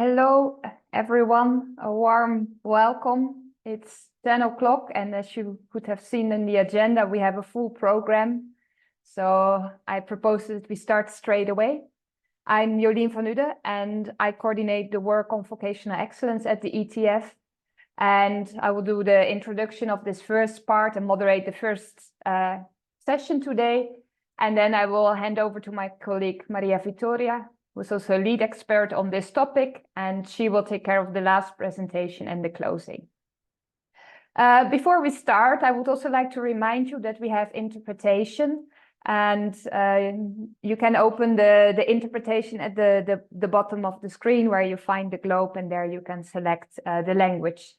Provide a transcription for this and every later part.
Hello, everyone. A warm welcome. It's 10 o'clock, and as you could have seen in the agenda, we have a full program. So I propose that we start straight away. I'm Jolien van Uden, and I coordinate the work on vocational excellence at the ETF. And I will do the introduction of this first part and moderate the first session today. And then I will hand over to my colleague, Maria Vittoria, who's also a lead expert on this topic, and she will take care of the last presentation and the closing. Before we start, I would also like to remind you that we have interpretation, and you can open the interpretation at the bottom of the screen where you find the globe, and there you can select the language.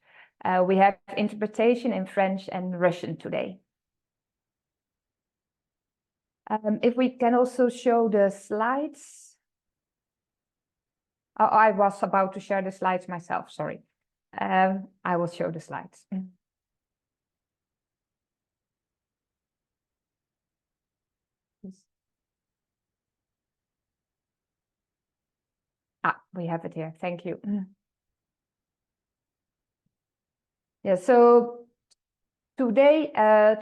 We have interpretation in French and Russian today. If we can also show the slides. Oh, I was about to share the slides myself, sorry. I will show the slides. We have it here, thank you. Yeah, so today,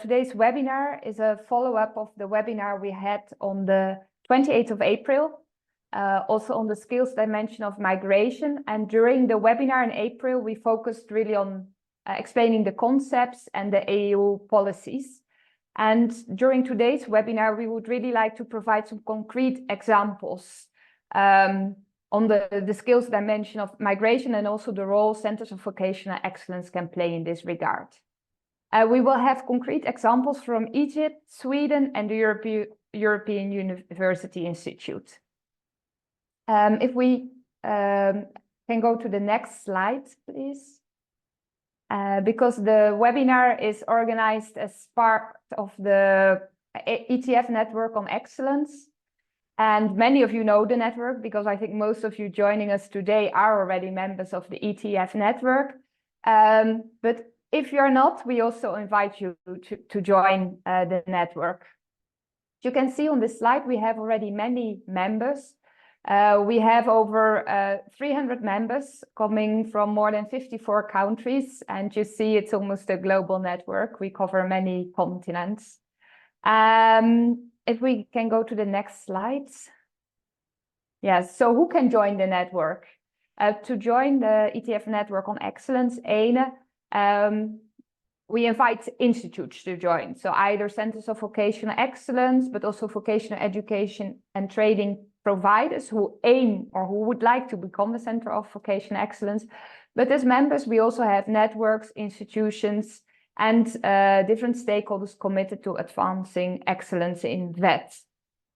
today's webinar is a follow-up of the webinar we had on the 28th of April. Also on the skills dimension of migration. And during the webinar in April, we focused really on explaining the concepts and the EU policies. And during today's webinar, we would really like to provide some concrete examples on the skills dimension of migration and also the role Centres of Vocational Excellence can play in this regard. We will have concrete examples from Egypt, Sweden, and the European University Institute. If we can go to the next slide, please. Because the webinar is organized as part of the ETF Network on Excellence. And many of you know the network because I think most of you joining us today are already members of the ETF network. But if you're not, we also invite you to join the network. You can see on this slide, we have already many members. We have over 300 members coming from more than 54 countries, and you see it's almost a global network. We cover many continents. If we can go to the next slides. Yes, so who can join the network? To join the ETF Network on Excellence, ENE, we invite institutes to join. So either Centres of Vocational Excellence, but also vocational education and training providers who aim or who would like to become a Centre of Vocational Excellence. But as members, we also have networks, institutions, and different stakeholders committed to advancing excellence in VET.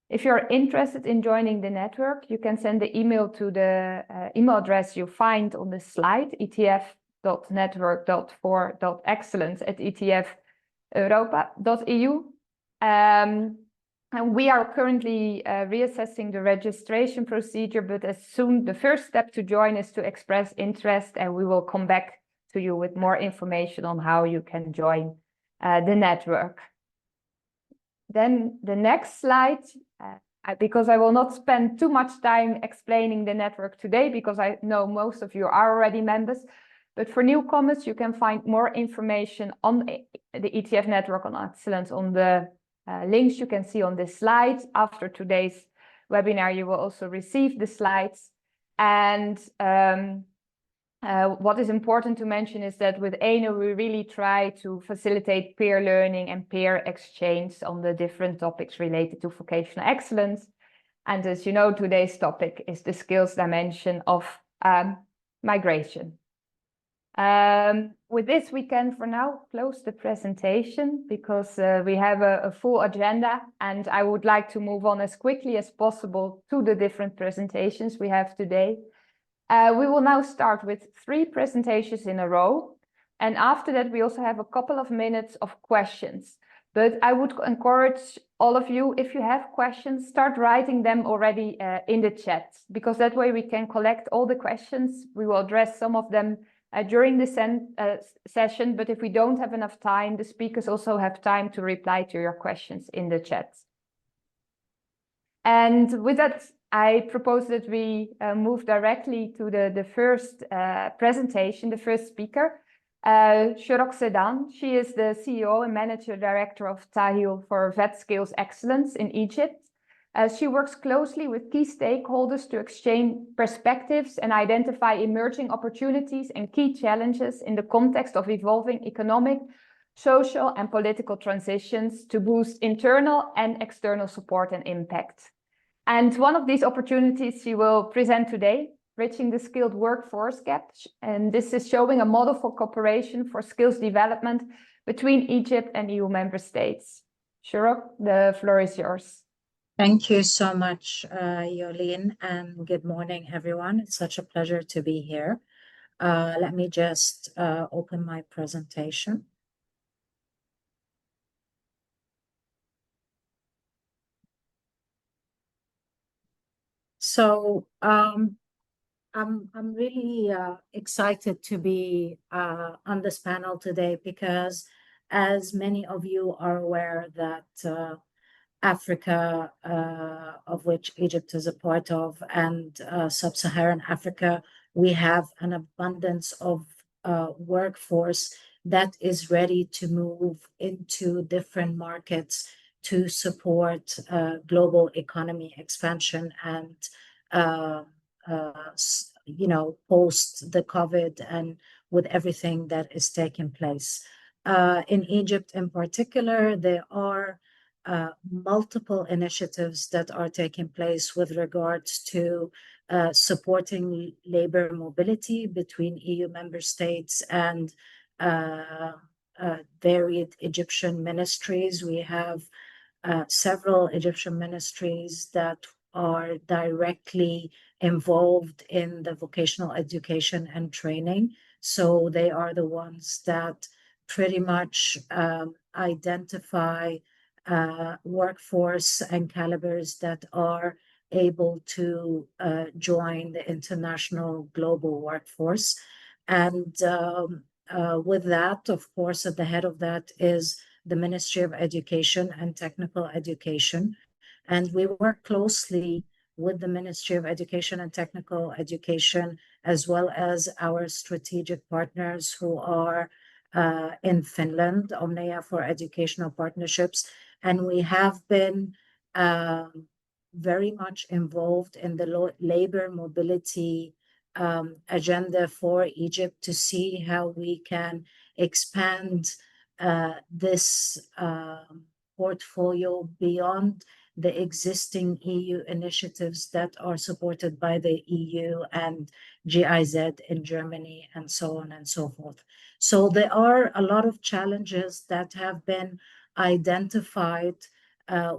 If you're interested in joining the network, you can send the email to the email address you find on the slide, etf.network.for.excellence@etfeuropa.eu. And we are currently reassessing the registration procedure, but as soon the first step to join is to express interest, and we will come back to you with more information on how you can join the network. Then the next slide, because I will not spend too much time explaining the network today, because I know most of you are already members, but for newcomers, you can find more information on the ETF Network on Excellence on the links you can see on this slide. After today's webinar, you will also receive the slides. And what is important to mention is that with ENE, we really try to facilitate peer learning and peer exchange on the different topics related to vocational excellence. And as you know, today's topic is the skills dimension of migration. With this, we can for now close the presentation because we have a full agenda, and I would like to move on as quickly as possible to the different presentations we have today. We will now start with 3 presentations in a row, and after that we also have a couple of minutes of questions. But I would encourage all of you, if you have questions, start writing them already in the chat, because that way we can collect all the questions. We will address some of them during the session, but if we don't have enough time, the speakers also have time to reply to your questions in the chat. And with that, I propose that we move directly to the first presentation, the first speaker, Shorok Sedan. She is the CEO and Manager Director of Tahil for Vet Skills Excellence in Egypt. She works closely with key stakeholders to exchange perspectives and identify emerging opportunities and key challenges in the context of evolving economic, social, and political transitions to boost internal and external support and impact. And one of these opportunities she will present today, Bridging the Skilled Workforce Gap. And this is showing a model for cooperation for skills development between Egypt and EU member states. Shorok, the floor is yours. Thank you so much, Yolene, and good morning, everyone. It's such a pleasure to be here. Let me just open my presentation. So I'm really excited to be on this panel today because, as many of you are aware, that Africa, of which Egypt is a part of, and sub-Saharan Africa, we have an abundance of workforce that is ready to move into different markets to support global economy expansion and, post the COVID and with everything that is taking place. In Egypt in particular, there are multiple initiatives that are taking place with regards to supporting labor mobility between EU member states and varied Egyptian ministries. We have several Egyptian ministries that are directly involved in the vocational education and training. So they are the ones that pretty much identify workforce and calibers that are able to join the international global workforce. And with that, of course, at the head of that is the Ministry of Education and Technical Education. And we work closely with the Ministry of Education and Technical Education, as well as our strategic partners who are in Finland, Omnia for Educational Partnerships. And we have been very much involved in the labor mobility agenda for Egypt to see how we can expand this portfolio beyond the existing EU initiatives that are supported by the EU and GIZ in Germany and so on and so forth. So there are a lot of challenges that have been identified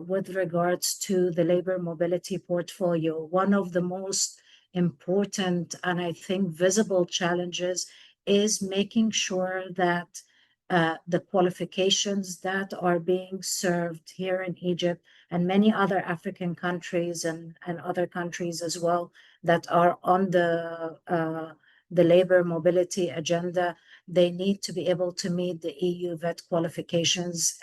with regards to the labor mobility portfolio. One of the most important and I think visible challenges is making sure that the qualifications that are being served here in Egypt and many other African countries and other countries as well that are on the labor mobility agenda, they need to be able to meet the EU VET qualifications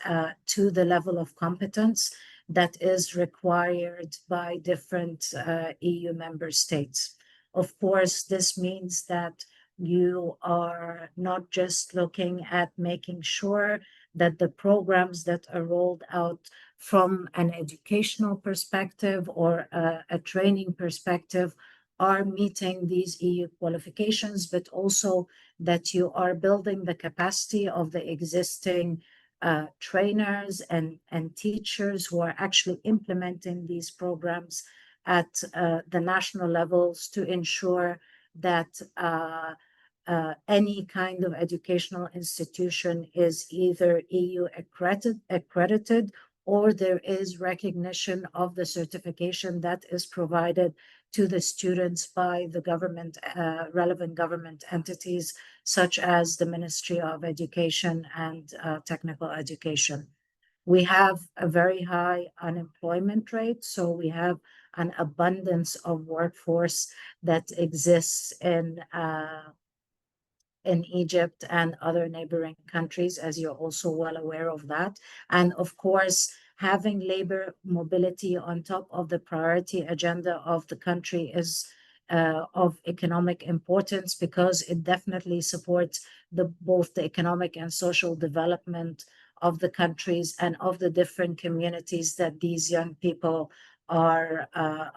to the level of competence that is required by different EU member states. Of course, this means that you are not just looking at making sure that the programs that are rolled out from an educational perspective or a training perspective are meeting these EU qualifications, but also that you are building the capacity of the existing trainers and teachers who are actually implementing these programs at the national levels to ensure that any kind of educational institution is either EU accredited or there is recognition of the certification that is provided to the students by the government, relevant government entities, such as the Ministry of Education and Technical Education. We have a very high unemployment rate, so we have an abundance of workforce that exists in Egypt and other neighboring countries, as you're also well aware of that. And of course, having labor mobility on top of the priority agenda of the country is of economic importance, because it definitely supports both the economic and social development of the countries and of the different communities that these young people are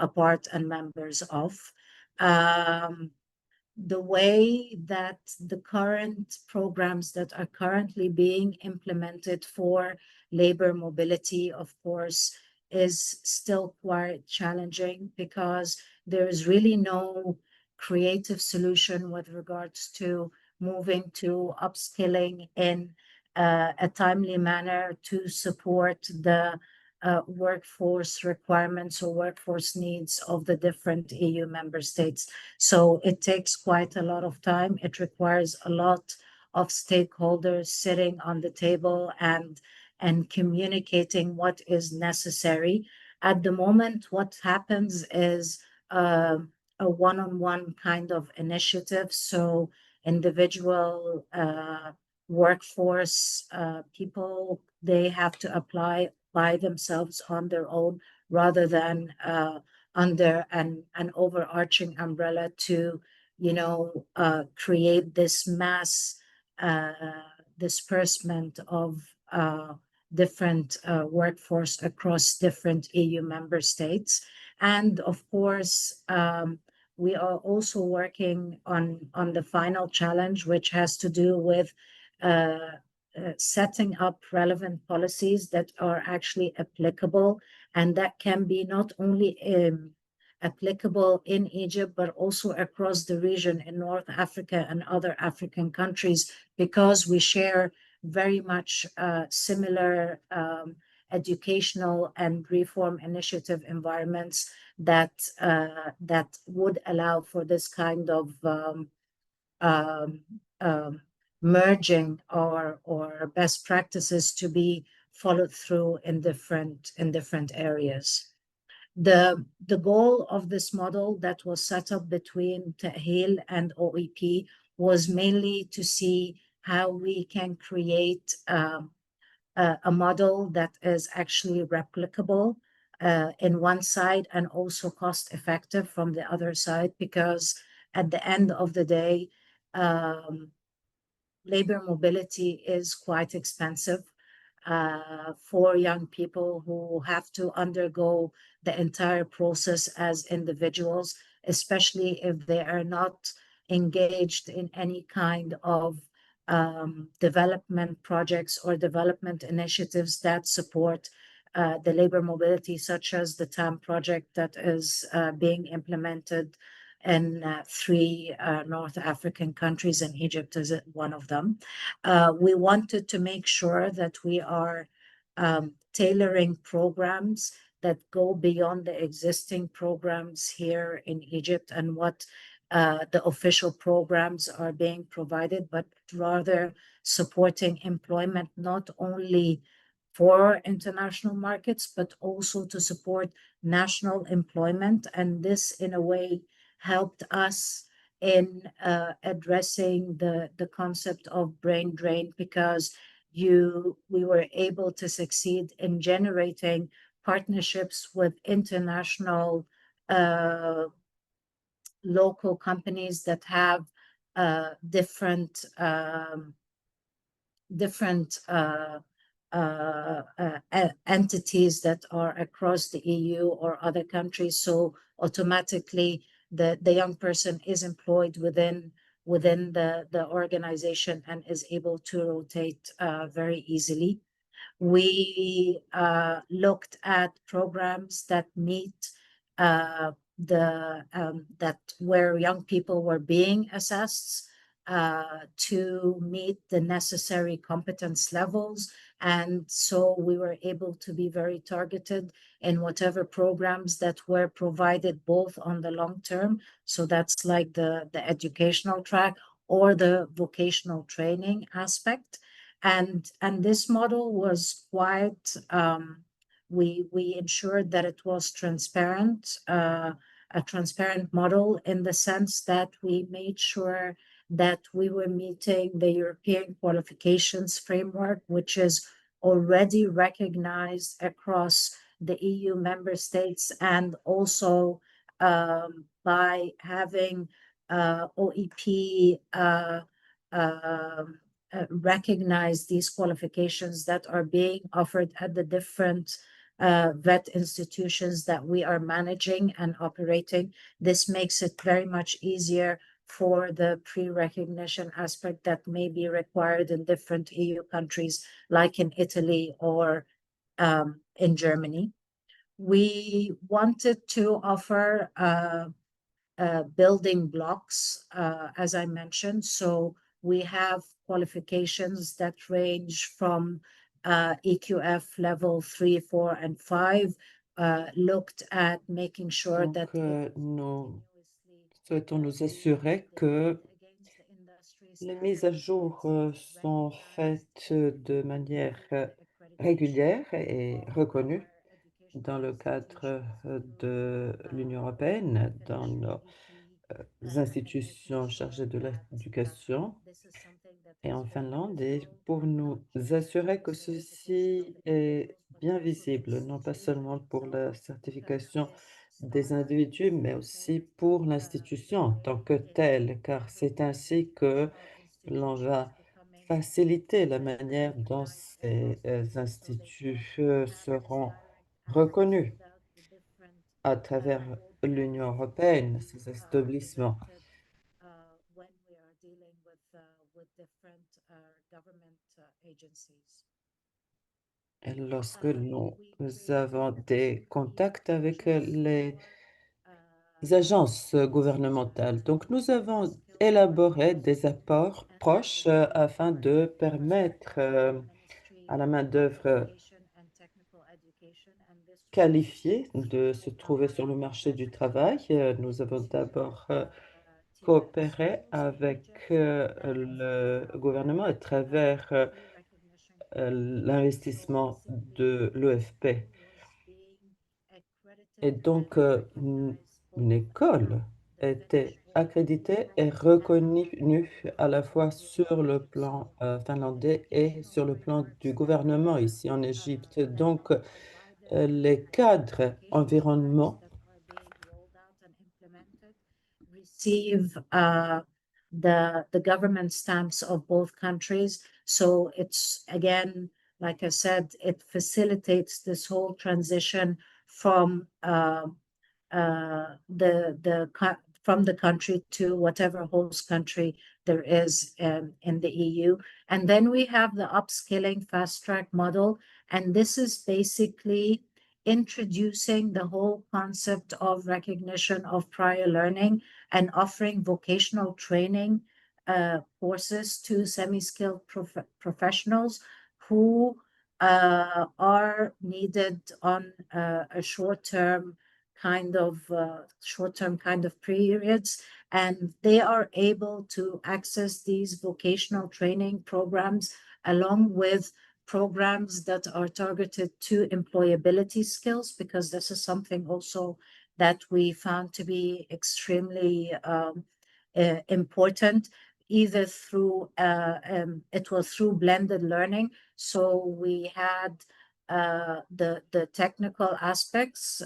a part and members of. The way that the current programs that are currently being implemented for labor mobility, of course, is still quite challenging, because there is really no creative solution with regards to moving to upskilling in a timely manner to support the workforce requirements or workforce needs of the different EU member states. So it takes quite a lot of time. It requires a lot of stakeholders sitting on the table and communicating what is necessary. At the moment, what happens is a one-on-one kind of initiative. So individual workforce people, they have to apply by themselves on their own, rather than under an overarching umbrella to, create this mass disbursement of different workforce across different EU member states. And of course, we are also working on the final challenge, which has to do with setting up relevant policies that are actually applicable, and that can be not only applicable in Egypt, but also across the region in North Africa and other African countries, because we share very much similar educational and reform initiative environments that would allow for this kind of merging or best practices to be followed through in different areas. The goal of this model that was set up between Ta'hil and OEP was mainly to see how we can create a model that is actually replicable in one side, and also cost effective from the other side, because at the end of the day, labor mobility is quite expensive for young people who have to undergo the entire process as individuals, especially if they are not engaged in any kind of development projects or development initiatives that support the labor mobility, such as the TAM project that is being implemented in 3 North African countries, and Egypt is one of them. We wanted to make sure that we are tailoring programs that go beyond the existing programs here in Egypt and what the official programs are being provided, but rather supporting employment not only for international markets, but also to support national employment. And this, in a way, helped us in addressing the concept of brain drain, because we were able to succeed in generating partnerships with international local companies that have different entities that are across the EU or other countries. So automatically the young person is employed within the organization and is able to rotate very easily. We looked at programs that meet that where young people were being assessed to meet the necessary competence levels. And so we were able to be very targeted in whatever programs that were provided both on the long term. So that's like the educational track or the vocational training aspect. And this model was quite, we ensured that it was transparent, a transparent model in the sense that we made sure that we were meeting the European qualifications framework, which is already recognized across the EU member states, and also by having OEP recognize these qualifications that are being offered at the different vet institutions that we are managing and operating. This makes it very much easier for the pre-recognition aspect that may be required in different EU countries, like in Italy or in Germany. We wanted to offer building blocks, as I mentioned. So we have qualifications that range from EQF level 3, 4, and 5, looked at making sure Donc, that nous souhaitons nous assurer que les mises à jour sont faites de manière régulière et reconnue dans le cadre de l'Union européenne, dans nos institutions chargées de l'éducation et en Finlande, et pour nous assurer que ceci est bien visible, non pas seulement pour la certification des individus, mais aussi pour l'institution en tant que telle, car c'est ainsi que l'on va faciliter la manière dont ces instituts seront reconnus à travers l'Union européenne, ces établissements. when we are dealing with different government agencies. Et lorsque nous avons des contacts avec les agences gouvernementales. Donc, nous avons élaboré des apports proches afin de permettre à la main-d'œuvre qualifiée de se trouver sur le marché du travail. Nous avons d'abord coopéré avec le gouvernement à travers l'investissement de l'EFP. Et donc, une école était accréditée et reconnue à la fois sur le plan finlandais et sur le plan du gouvernement ici en Égypte. Donc, les cadres environnement receive the government stamps of both countries. So it's, again, like I said, it facilitates this whole transition from from the country to whatever host country there is in the EU. And then we have the upskilling fast track model. And this is basically introducing the whole concept of recognition of prior learning and offering vocational training courses to semi-skilled professionals who are needed on a short-term kind of periods, and they are able to access these vocational training programs along with programs that are targeted to employability skills, because this is something also that we found to be extremely important, either through it was through blended learning. So we had the technical aspects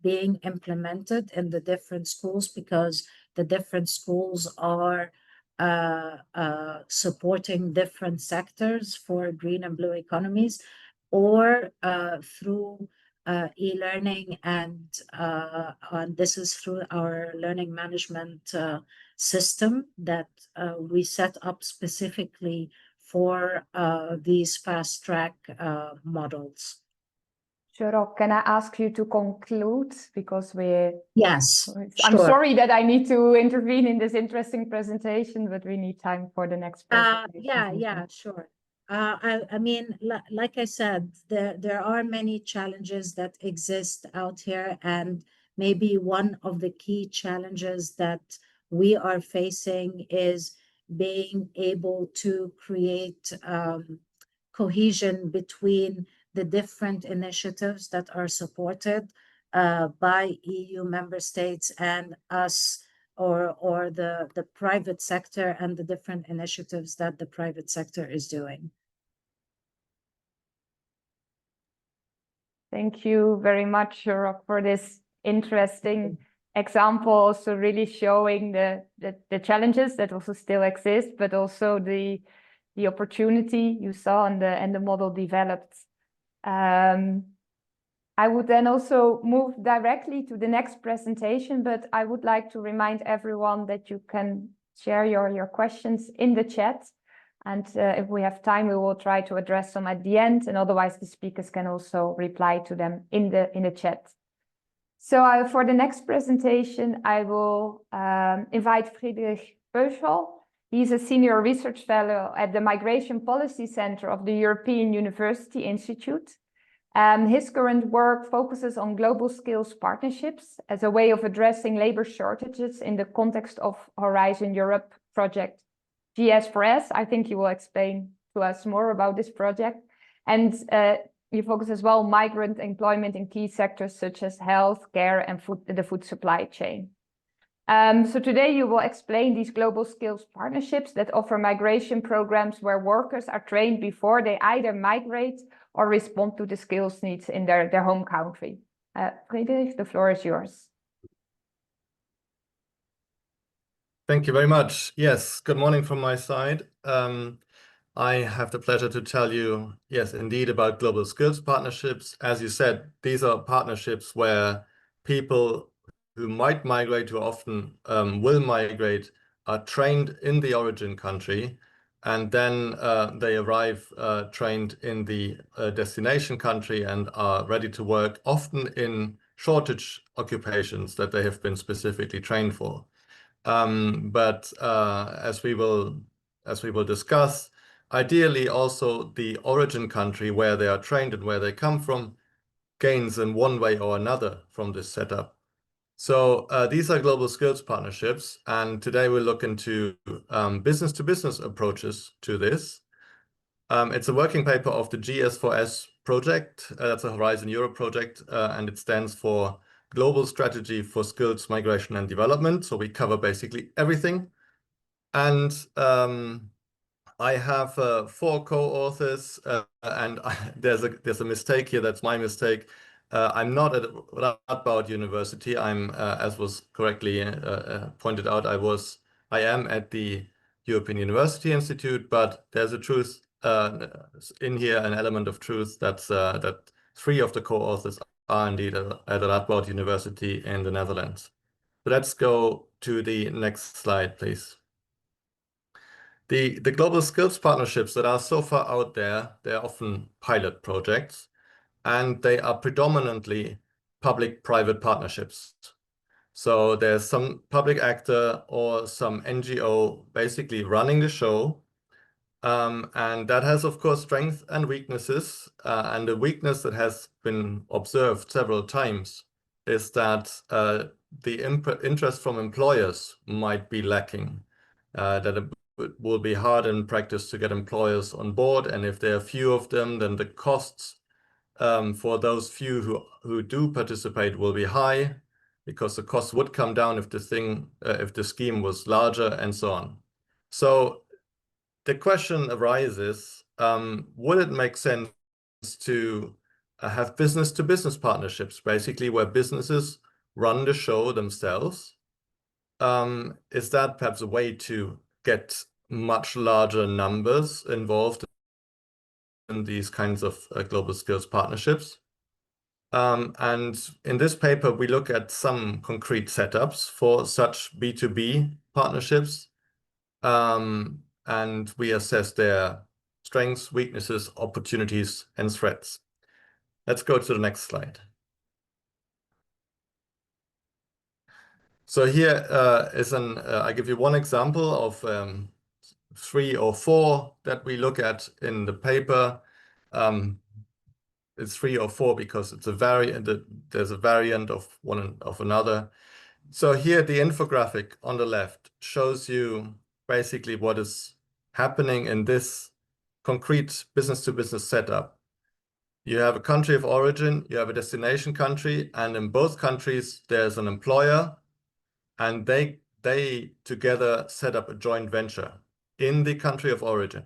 being implemented in the different schools, because the different schools are supporting different sectors for green and blue economies, or through e-learning, and this is through our learning management system that we set up specifically for these fast track models. Sure. Can I ask you to conclude, because Yes, I'm sure. sorry that I need to intervene in this interesting presentation, but we need time for the next presentation. Yeah, sure. I mean, like I said, there are many challenges that exist out here, and maybe one of the key challenges that we are facing is being able to create cohesion between the different initiatives that are supported by EU member states and us, or the private sector, and the different initiatives that the private sector is doing. Thank you very much, Rock, for this interesting example, also really showing the challenges that also still exist, but also the opportunity you saw and the model developed. I would then also move directly to the next presentation, but I would like to remind everyone that you can share your questions in the chat. And if we have time, we will try to address them at the end, and otherwise the speakers can also reply to them in the chat. So for the next presentation, I will invite Friedrich Peuschel. He's a senior research fellow at the Migration Policy Center of the European University Institute. His current work focuses on global skills partnerships as a way of addressing labor shortages in the context of Horizon Europe project GS4S. I think you will explain to us more about this project. And you focus as well on migrant employment in key sectors such as health, care, and the food supply chain. So today you will explain these global skills partnerships that offer migration programs where workers are trained before they either migrate or respond to the skills needs in their home country. Friedrich, the floor is yours. Thank you very much. Yes, good morning from my side. I have the pleasure to tell you, yes, indeed, about global skills partnerships. As you said, these are partnerships where people who might migrate, who often will migrate, are trained in the origin country, and then they arrive trained in the destination country and are ready to work, often in shortage occupations that they have been specifically trained for. But as we will discuss, ideally also the origin country where they are trained and where they come from gains in one way or another from this setup. So these are global skills partnerships, and today we'll look into business-to-business approaches to this. It's a working paper of the GS4S project. That's a Horizon Europe project, and it stands for Global Strategy for Skills Migration and Development. So we cover basically everything. And I have 4 co-authors, and there's a mistake here. That's my mistake. I'm not at Radboud University. I'm, as was correctly pointed out, I am at the European University Institute, but there's a truth in here, an element of truth that 3 of the co-authors are indeed at Radboud University in the Netherlands. So let's go to the next slide, please. The global skills partnerships that are so far out there, they're often pilot projects, and they are predominantly public-private partnerships. So there's some public actor or some NGO basically running the show. And that has, of course, strengths and weaknesses. And the weakness that has been observed several times is that the interest from employers might be lacking, that it will be hard in practice to get employers on board. And if there are few of them, then the costs for those few who do participate will be high, because the cost would come down if the scheme was larger, and so on. So the question arises, would it make sense to have business-to-business partnerships, basically where businesses run the show themselves? Is that perhaps a way to get much larger numbers involved in these kinds of global skills partnerships? And in this paper, we look at some concrete setups for such B2B partnerships. And we assess their strengths, weaknesses, opportunities, and threats. Let's go to the next slide. So here is I give you one example of 3 or 4 that we look at in the paper. It's 3 or 4 because it's a variant. There's a variant of one of another. So here the infographic on the left shows you basically what is happening in this concrete business-to-business setup. You have a country of origin, you have a destination country, and in both countries there's an employer, and they together set up a joint venture in the country of origin.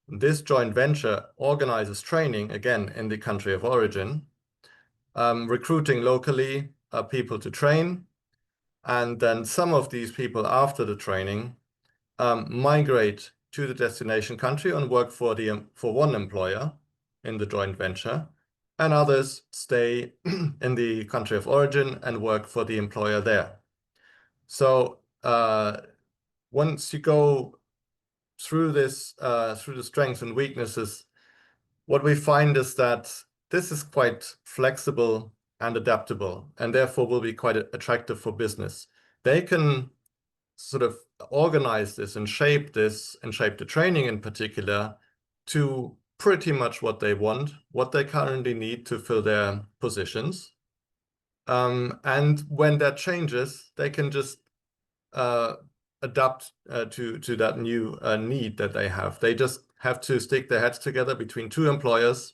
This joint venture organizes training, again, in the country of origin, recruiting locally people to train, and then some of these people after the training migrate to the destination country and work for one employer in the joint venture, and others stay in the country of origin and work for the employer there. So once you go through this, through the strengths and weaknesses, what we find is that this is quite flexible and adaptable, and therefore will be quite attractive for business. They can sort of organize this and shape the training in particular to pretty much what they want, what they currently need to fill their positions. And when that changes, they can just adapt to that new need that they have. They just have to stick their heads together between two employers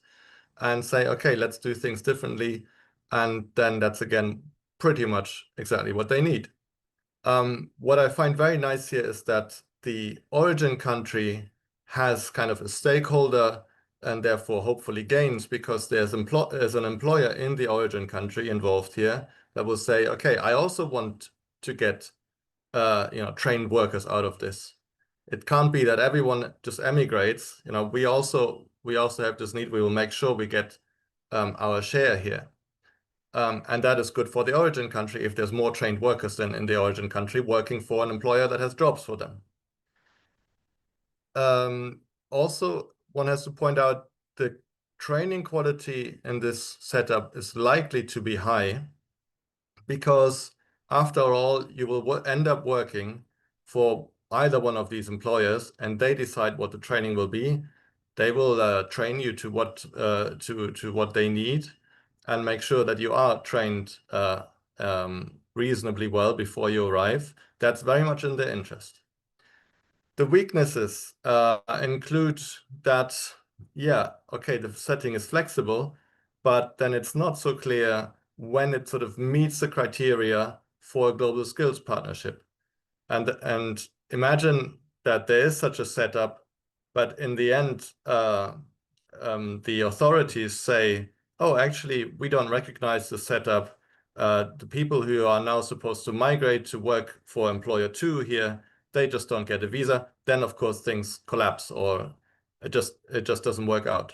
and say, okay, let's do things differently. And then that's again pretty much exactly what they need. What I find very nice here is that the origin country has kind of a stakeholder and therefore hopefully gains, because there's an employer in the origin country involved here that will say, okay, I also want to get trained workers out of this. It can't be that everyone just emigrates. We also have this need. We will make sure we get our share here. And that is good for the origin country if there's more trained workers than in the origin country working for an employer that has jobs for them. Also, one has to point out the training quality in this setup is likely to be high, because after all, you will end up working for either one of these employers, and they decide what the training will be. They will train you to what they need, and make sure that you are trained reasonably well before you arrive. That's very much in their interest. The weaknesses include that, okay, the setting is flexible, but then it's not so clear when it sort of meets the criteria for a global skills partnership. And imagine that there is such a setup, but in the end, the authorities say, oh, actually, we don't recognize the setup. The people who are now supposed to migrate to work for employer 2 here, they just don't get a visa. Then, of course, things collapse, or it just doesn't work out.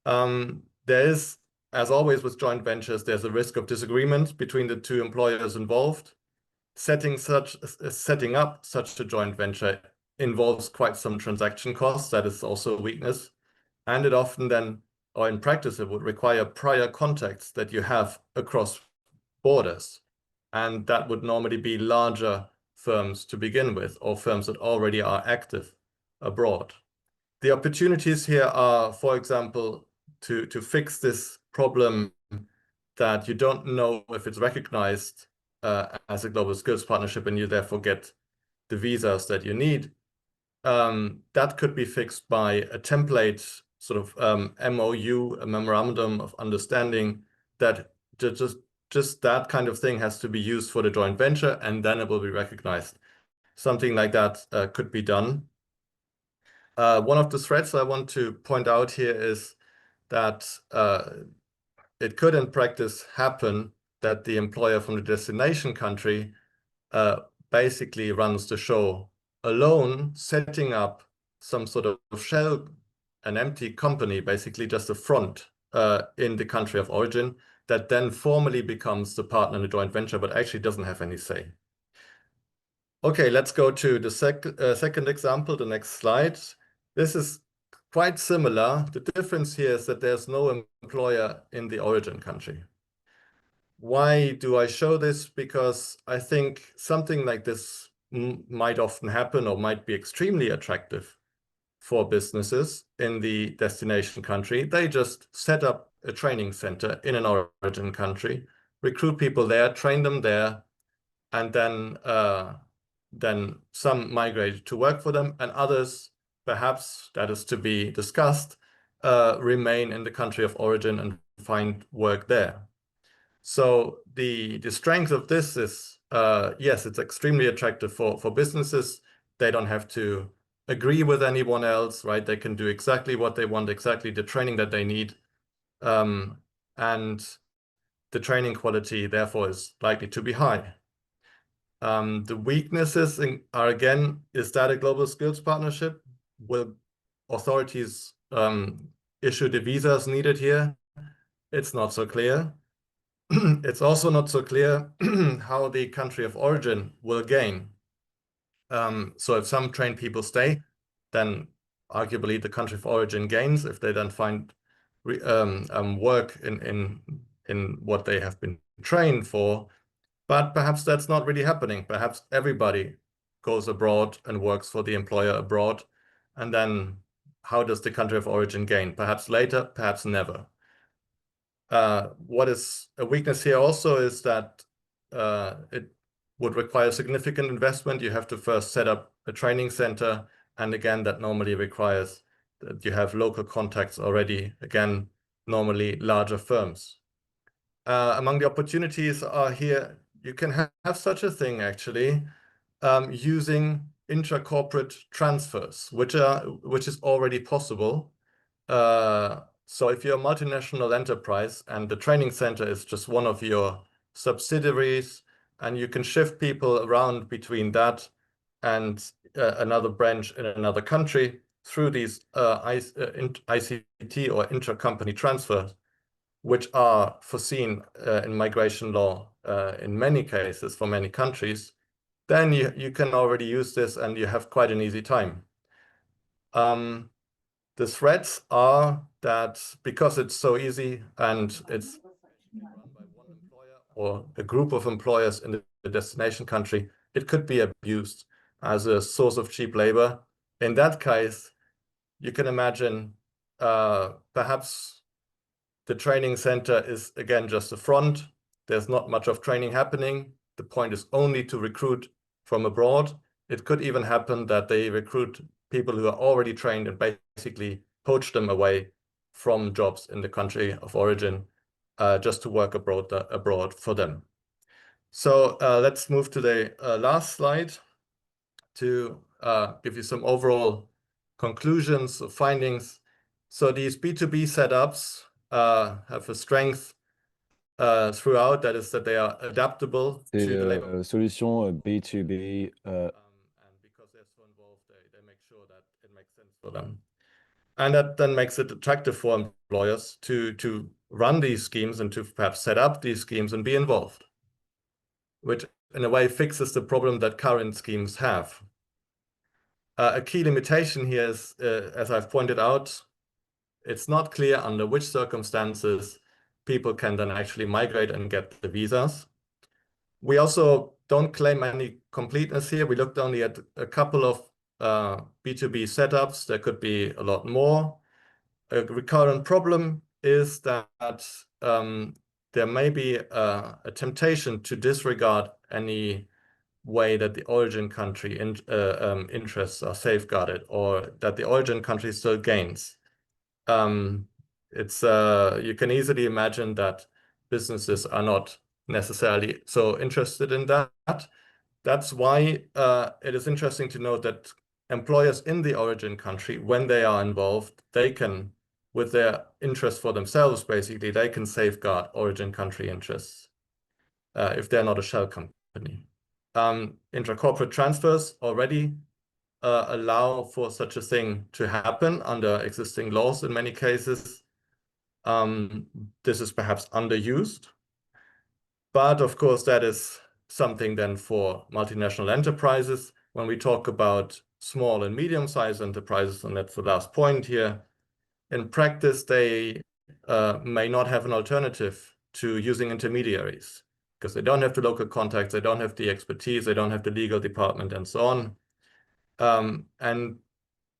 There is, as always with joint ventures, there's a risk of disagreement between the two employers involved. Setting up such a joint venture involves quite some transaction costs. That is also a weakness. And it often then, or in practice, it would require prior contacts that you have across borders. And that would normally be larger firms to begin with, or firms that already are active abroad. The opportunities here are, for example, to fix this problem that you don't know if it's recognized as a global skills partnership, and you therefore get the visas that you need. That could be fixed by a template, sort of MOU, a memorandum of understanding, that just that kind of thing has to be used for the joint venture, and then it will be recognized. Something like that could be done. One of the threats I want to point out here is that it could in practice happen that the employer from the destination country basically runs the show alone, setting up some sort of shell, an empty company, basically just a front in the country of origin, that then formally becomes the partner in the joint venture, but actually doesn't have any say. Okay, let's go to the second example, the next slide. This is quite similar. The difference here is that there's no employer in the origin country. Why do I show this? Because I think something like this might often happen, or might be extremely attractive for businesses in the destination country. They just set up a training center in an origin country, recruit people there, train them there, and then some migrate to work for them, and others, perhaps that is to be discussed, remain in the country of origin and find work there. So the strength of this is, yes, it's extremely attractive for businesses. They don't have to agree with anyone else, right? They can do exactly what they want, exactly the training that they need. And the training quality therefore is likely to be high. The weaknesses are, again, is that a global skills partnership? Will authorities issue the visas needed here? It's not so clear. It's also not so clear how the country of origin will gain. So if some trained people stay, then arguably the country of origin gains if they then find work in what they have been trained for. But perhaps that's not really happening. Perhaps everybody goes abroad and works for the employer abroad. And then how does the country of origin gain? Perhaps later, perhaps never. What is a weakness here also is that it would require significant investment. You have to first set up a training center. And again, that normally requires that you have local contacts already, again, normally larger firms. Among the opportunities are here, you can have such a thing actually, using intra-corporate transfers, which is already possible. So if you're a multinational enterprise and the training center is just one of your subsidiaries, and you can shift people around between that and another branch in another country through these ICT or intra-company transfers, which are foreseen in migration law in many cases for many countries, then you can already use this and you have quite an easy time. The threats are that because it's so easy and it's run by one employer or a group of employers in the destination country, it could be abused as a source of cheap labor. In that case, you can imagine perhaps the training center is, again, just a front. There's not much of training happening. The point is only to recruit from abroad. It could even happen that they recruit people who are already trained and basically poach them away from jobs in the country of origin just to work abroad for them. So let's move to the last slide to give you some overall conclusions or findings. So these B2B setups have a strength throughout, that is that they are adaptable to the labor. Solutions B2B. And because they're so involved, they make sure that it makes sense for them. And that then makes it attractive for employers to run these schemes and to perhaps set up these schemes and be involved, which in a way fixes the problem that current schemes have. A key limitation here is, as I've pointed out, it's not clear under which circumstances people can then actually migrate and get the visas. We also don't claim any completeness here. We looked only at a couple of B2B setups. There could be a lot more. A recurrent problem is that there may be a temptation to disregard any way that the origin country interests are safeguarded, or that the origin country still gains. You can easily imagine that businesses are not necessarily so interested in that. That's why it is interesting to note that employers in the origin country, when they are involved, they can, with their interest for themselves, basically, they can safeguard origin country interests if they're not a shell company. Intra-corporate transfers already allow for such a thing to happen under existing laws in many cases. This is perhaps underused, but of course that is something then for multinational enterprises. When we talk about small and medium-sized enterprises, and that's the last point here, in practice they may not have an alternative to using intermediaries because they don't have the local contacts, they don't have the expertise, they don't have the legal department, and so on. And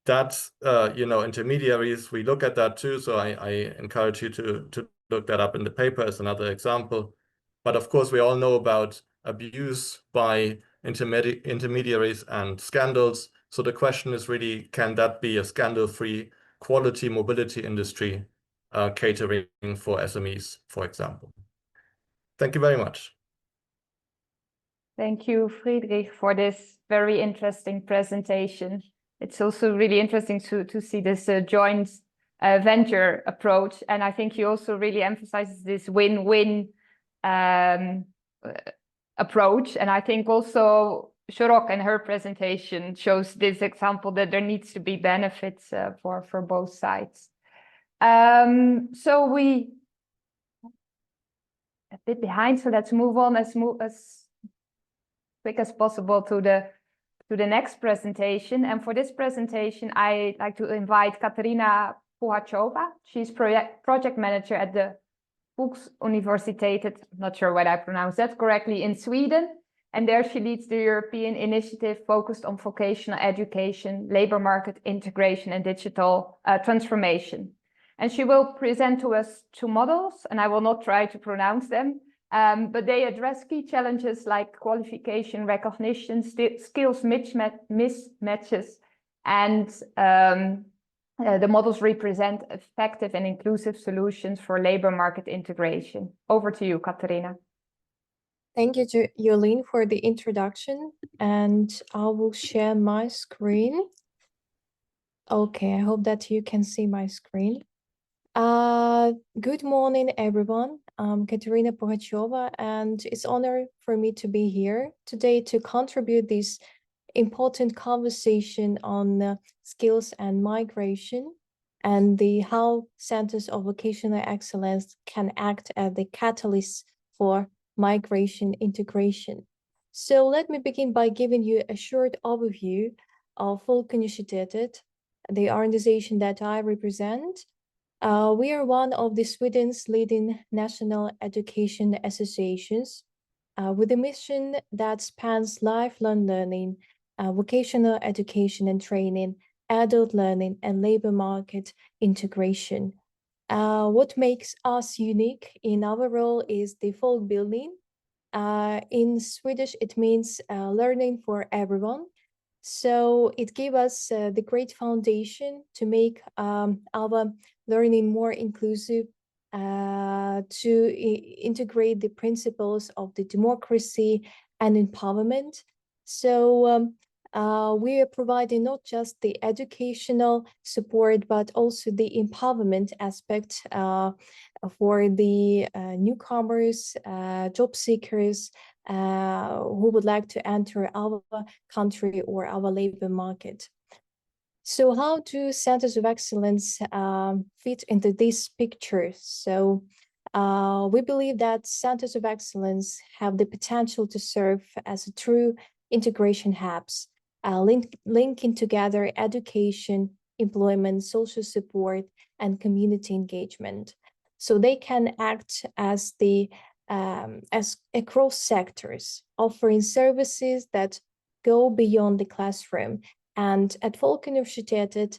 that, intermediaries, we look at that too. So I encourage you to look that up in the paper as another example. But of course, we all know about abuse by intermediaries and scandals. So the question is really, can that be a scandal-free quality mobility industry catering for SMEs, for example? Thank you very much. Thank you, Friedrich, for this very interesting presentation. It's also really interesting to see this joint venture approach. And I think you also really emphasize this win-win approach. And I think also Shorok in her presentation shows this example that there needs to be benefits for both sides. So we a bit behind, so let's move on as quick as possible to the next presentation. And for this presentation, I'd like to invite Katarina Puhachova. She's project manager at the Universitetet, I'm not sure whether I pronounced that correctly, in Sweden. And there she leads the European initiative focused on vocational education, labor market integration, and digital transformation. And she will present to us two models, and I will not try to pronounce them, but they address key challenges like qualification recognition, skills mismatches, and the models represent effective and inclusive solutions for labor market integration. Over to you, Katarina. Thank you, Jolene, for the introduction, and I will share my screen. Okay, I hope that you can see my screen. Good morning, everyone. I'm Katarina Puhachova, and it's an honor for me to be here today to contribute this important conversation on skills and migration and how Centres of Vocational Excellence can act as the catalyst for migration integration. So let me begin by giving you a short overview of Folkuniversitetet, the organization that I represent. We are one of the Sweden's leading national education associations with a mission that spans lifelong learning, vocational education and training, adult learning, and labor market integration. What makes us unique in our role is the folkbildning. In Swedish, it means learning for everyone. So it gave us the great foundation to make our learning more inclusive, to integrate the principles of the democracy and empowerment. So we are providing not just the educational support, but also the empowerment aspect for the newcomers, job seekers who would like to enter our country or our labor market. So how do Centers of Excellence fit into this picture? So we believe that Centers of Excellence have the potential to serve as a true integration hubs, linking together education, employment, social support, and community engagement. So they can act as across sectors, offering services that go beyond the classroom. And at Folkuniversitetet,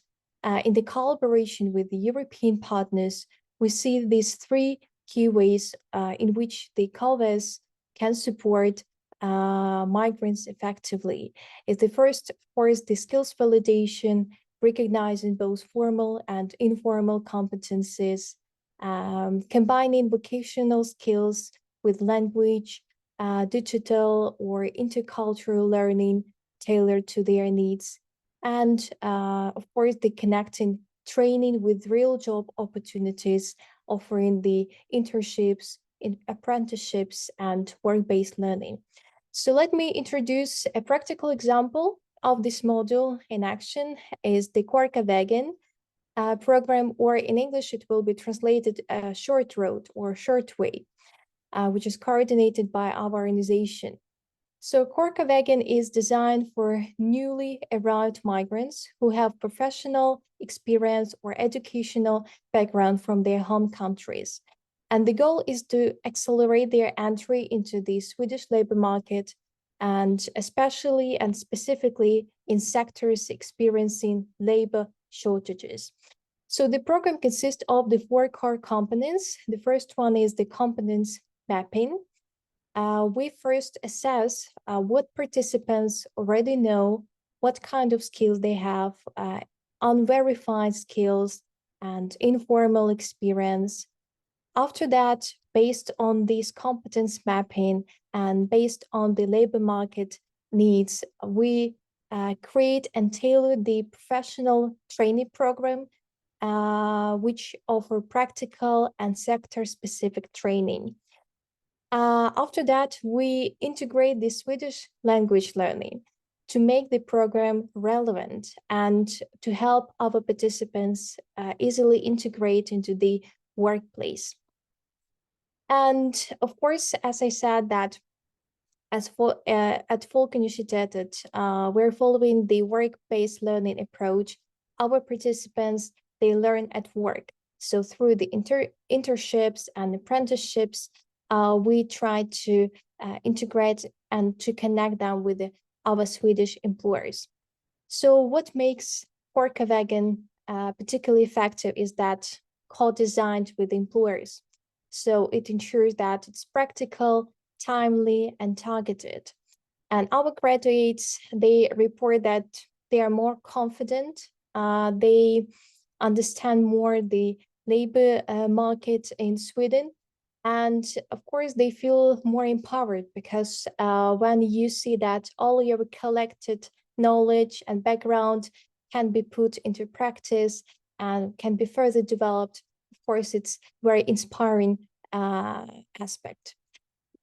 in the collaboration with the European partners, we see these three key ways in which the CoVEs can support migrants effectively. Is the first, of course, the skills validation, recognizing both formal and informal competencies, combining vocational skills with language, digital or intercultural learning tailored to their needs, and of course the connecting training with real job opportunities, offering the internships, apprenticeships, and work-based learning. So let me introduce a practical example of this module in action is the Korkavägen program, or in English it will be translated short road or short way, which is coordinated by our organization. So Korkavägen is designed for newly arrived migrants who have professional experience or educational background from their home countries. And the goal is to accelerate their entry into the Swedish labor market, and especially and specifically in sectors experiencing labor shortages. So the program consists of the 4 core components. The first one is the competence mapping. We first assess what participants already know, what kind of skills they have, unverified skills, and informal experience. After that, based on this competence mapping and based on the labor market needs, we create and tailor the professional training program, which offer practical and sector-specific training. After that, we integrate the Swedish language learning to make the program relevant and to help our participants easily integrate into the workplace. And of course, as I said, that at Folkuniversitetet, we're following the work-based learning approach. Our participants, they learn at work. So through the internships and apprenticeships, we try to integrate and to connect them with our Swedish employers. So what makes Korkavägen particularly effective is that co-designed with employers. So it ensures that it's practical, timely, and targeted. And our graduates, they report that they are more confident, they understand more the labor market in Sweden, and of course, they feel more empowered because when you see that all your collected knowledge and background can be put into practice and can be further developed, of course, it's very inspiring aspect.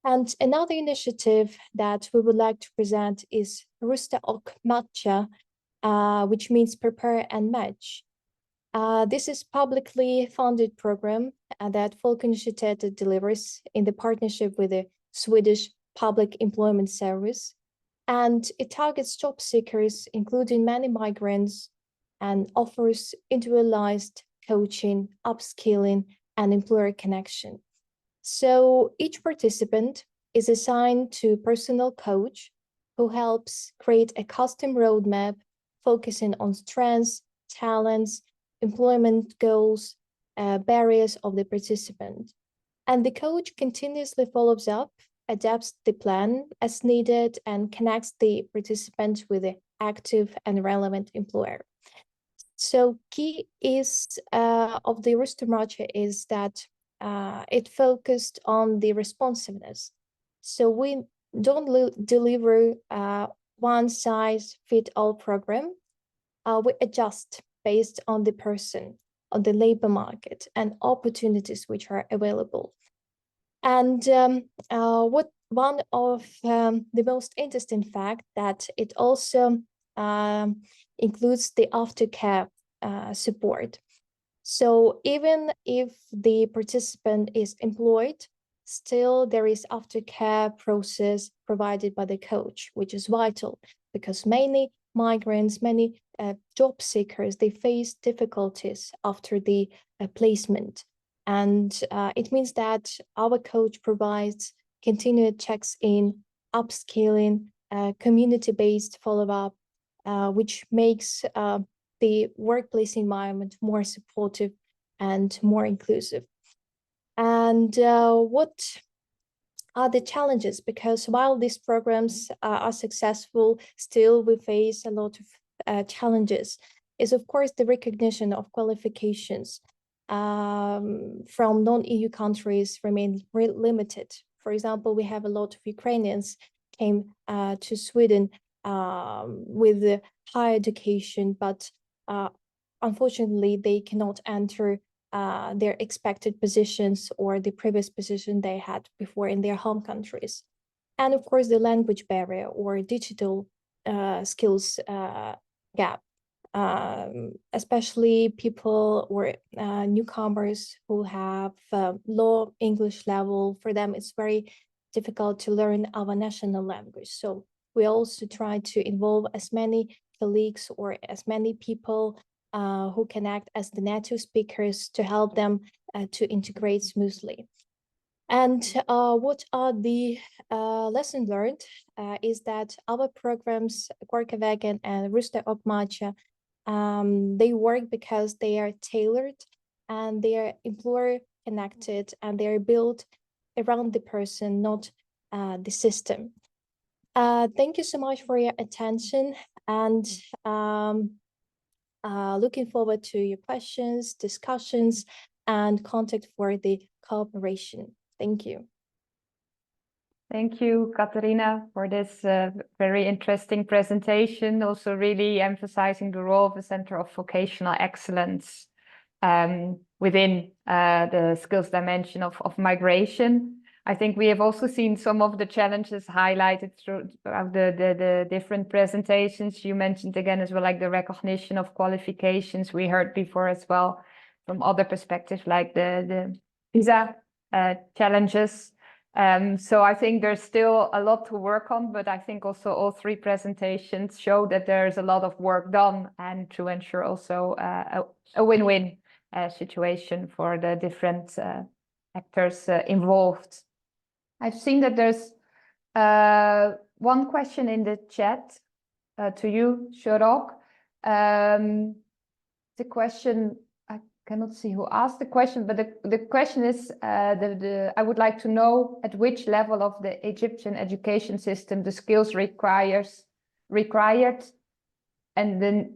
And another initiative that we would like to present is Rusta och Matcha, which means prepare and match. This is publicly funded program that Folkuniversitetet delivers in the partnership with the Swedish Public Employment Service. And it targets job seekers, including many migrants, and offers individualized coaching, upskilling, and employer connection. So each participant is assigned to a personal coach who helps create a custom roadmap focusing on strengths, talents, employment goals, barriers of the participant. And the coach continuously follows up, adapts the plan as needed, and connects the participant with the active and relevant employer. So key is of the Rusta Matcha is that it focused on the responsiveness. So we don't deliver one-size-fits-all program. We adjust based on the person, on the labor market, and opportunities which are available. And one of the most interesting fact that it also includes the aftercare support. So even if the participant is employed, still there is aftercare process provided by the coach, which is vital because many migrants, many job seekers, they face difficulties after the placement. And it means that our coach provides continued checks in, upskilling, community-based follow-up, which makes the workplace environment more supportive and more inclusive. And what are the challenges? Because while these programs are successful, still we face a lot of challenges. Is of course the recognition of qualifications from non-EU countries remain limited. For example, we have a lot of Ukrainians came to Sweden with higher education, but unfortunately they cannot enter their expected positions or the previous position they had before in their home countries. And of course, the language barrier or digital skills gap, especially people or newcomers who have low English level. For them, it's very difficult to learn our national language. So we also try to involve as many colleagues or as many people who can act as the native speakers to help them to integrate smoothly. And what are the lessons learned is that our programs, Korkavägen and Rusta och Matcha, they work because they are tailored and they are employer connected and they are built around the person, not the system. Thank you so much for your attention, and looking forward to your questions, discussions, and contact for the cooperation. Thank you. Thank you, Katarina, for this very interesting presentation, also really emphasizing the role of the Center of Vocational Excellence within the skills dimension of migration. I think we have also seen some of the challenges highlighted throughout the different presentations. You mentioned again as well, like the recognition of qualifications we heard before as well from other perspectives, like the visa challenges. So I think there's still a lot to work on, but I think also all three presentations show that there's a lot of work done and to ensure also a win-win situation for the different actors involved. I've seen that there's one question in the chat to you, Shorok. The question, I cannot see who asked the question, but the question is, I would like to know at which level of the Egyptian education system the skills required and the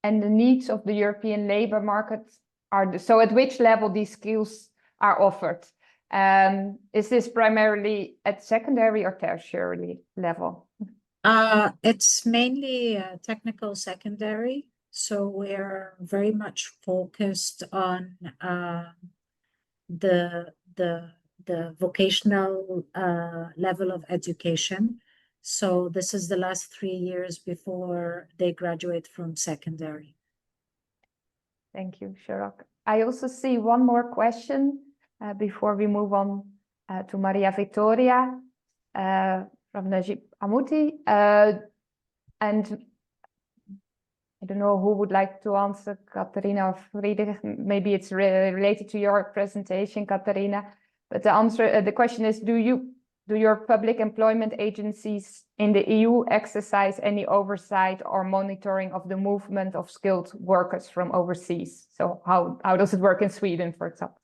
needs of the European labor market are, so at which level these skills are offered. Is this primarily at secondary or tertiary level? It's mainly technical secondary. So we're very much focused on the vocational level of education. So this is the last 3 years before they graduate from secondary. Thank you, Shorok. I also see one more question before we move on to Maria Vittoria from Najib Amouti. And I don't know who would like to answer, Katarina or Friedrich. Maybe it's related to your presentation, Katarina. But the question is, do your public employment agencies in the EU exercise any oversight or monitoring of the movement of skilled workers from overseas? So how does it work in Sweden, for example?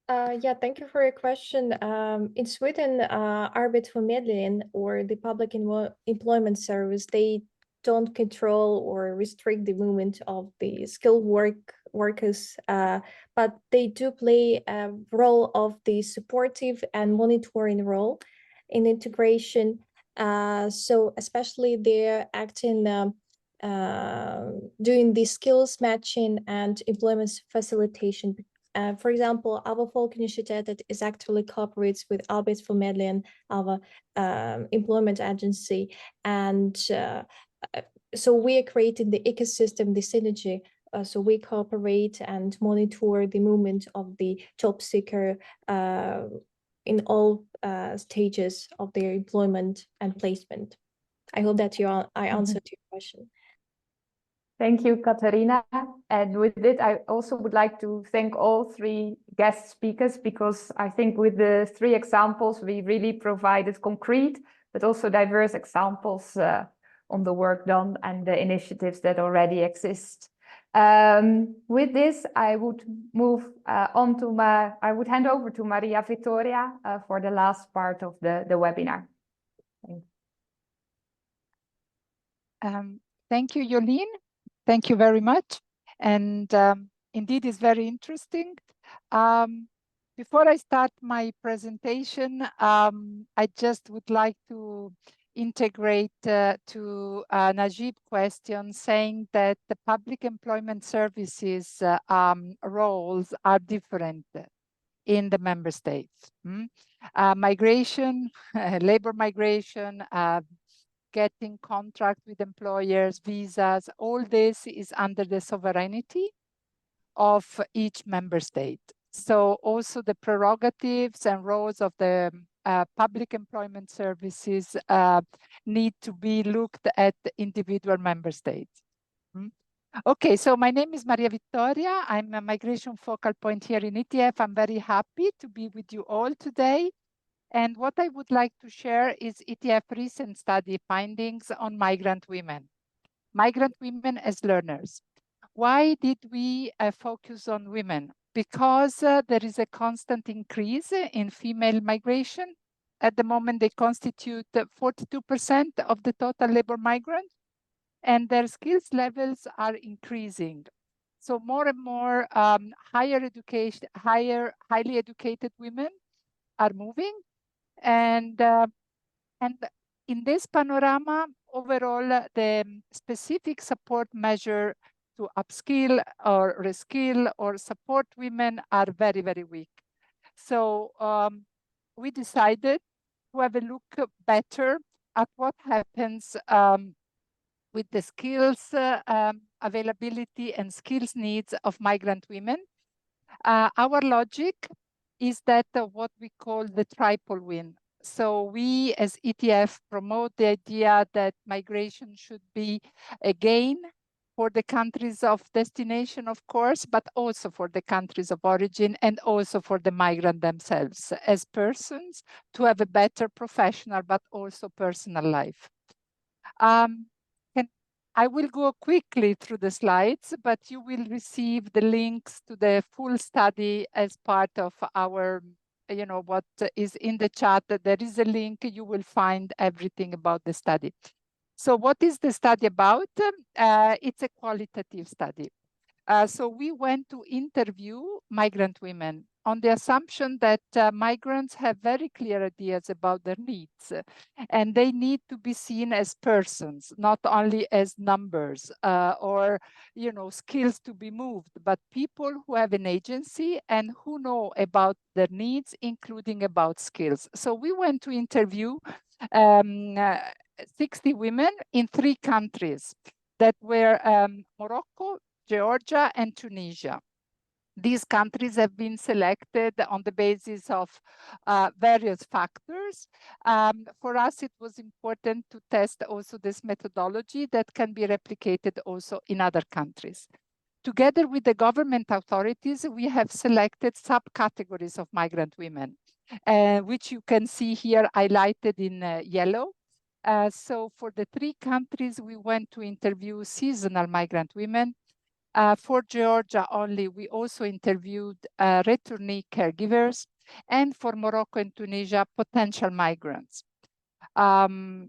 Yeah, thank you for your question. In Sweden, Arbetsförmedlingen or the public employment service, they don't control or restrict the movement of the skilled workers, but they do play a role of the supportive and monitoring role in integration. So especially they're acting doing the skills matching and employment facilitation. For example, our folk initiative is actually cooperates with Arbetsförmedlingen, our employment agency, and so we are creating the ecosystem, the synergy. So we cooperate and monitor the movement of the job seeker in all stages of their employment and placement. I hope that I answered your question. Thank you, Katarina. And with it, I also would like to thank all three guest speakers, because I think with the three examples, we really provided concrete, but also diverse examples on the work done and the initiatives that already exist. With this, I would move on to I would hand over to Maria Vittoria for the last part of the webinar. Thank you, Jolien. Thank you very much. And indeed, it's very interesting. Before I start my presentation, I just would like to integrate to Najib's question, saying that the public employment services roles are different in the member states. Migration, labor migration, getting contract with employers, visas, all this is under the sovereignty of each member state. So also the prerogatives and roles of the public employment services need to be looked at individual member states. Okay, so my name is Maria Vittoria. I'm a migration focal point here in ETF. I'm very happy to be with you all today. And what I would like to share is ETF recent study findings on migrant women as learners. Why did we focus on women? Because there is a constant increase in female migration. At the moment, they constitute 42% of the total labor migrants, and their skills levels are increasing. So more and more highly educated women are moving. And in this panorama, overall, the specific support measure to upskill or reskill or support women are very, very weak. So we decided to have a look better at what happens with the skills availability and skills needs of migrant women. Our logic is that what we call the triple win. So we as ETF promote the idea that migration should be a gain for the countries of destination, of course, but also for the countries of origin and also for the migrant themselves as persons to have a better professional, but also personal life. I will go quickly through the slides, but you will receive the links to the full study as part of our, what is in the chat. There is a link, you will find everything about the study. So what is the study about? It's a qualitative study. So we went to interview migrant women on the assumption that migrants have very clear ideas about their needs, and they need to be seen as persons, not only as numbers or skills to be moved, but people who have an agency and who know about their needs, including about skills. So we went to interview 60 women in 3 countries that were Morocco, Georgia, and Tunisia. These countries have been selected on the basis of various factors. For us, it was important to test also this methodology that can be replicated also in other countries. Together with the government authorities, we have selected subcategories of migrant women, which you can see here highlighted in yellow. So for the 3 countries, we went to interview seasonal migrant women. For Georgia only, we also interviewed returnee caregivers, and for Morocco and Tunisia, potential migrants. What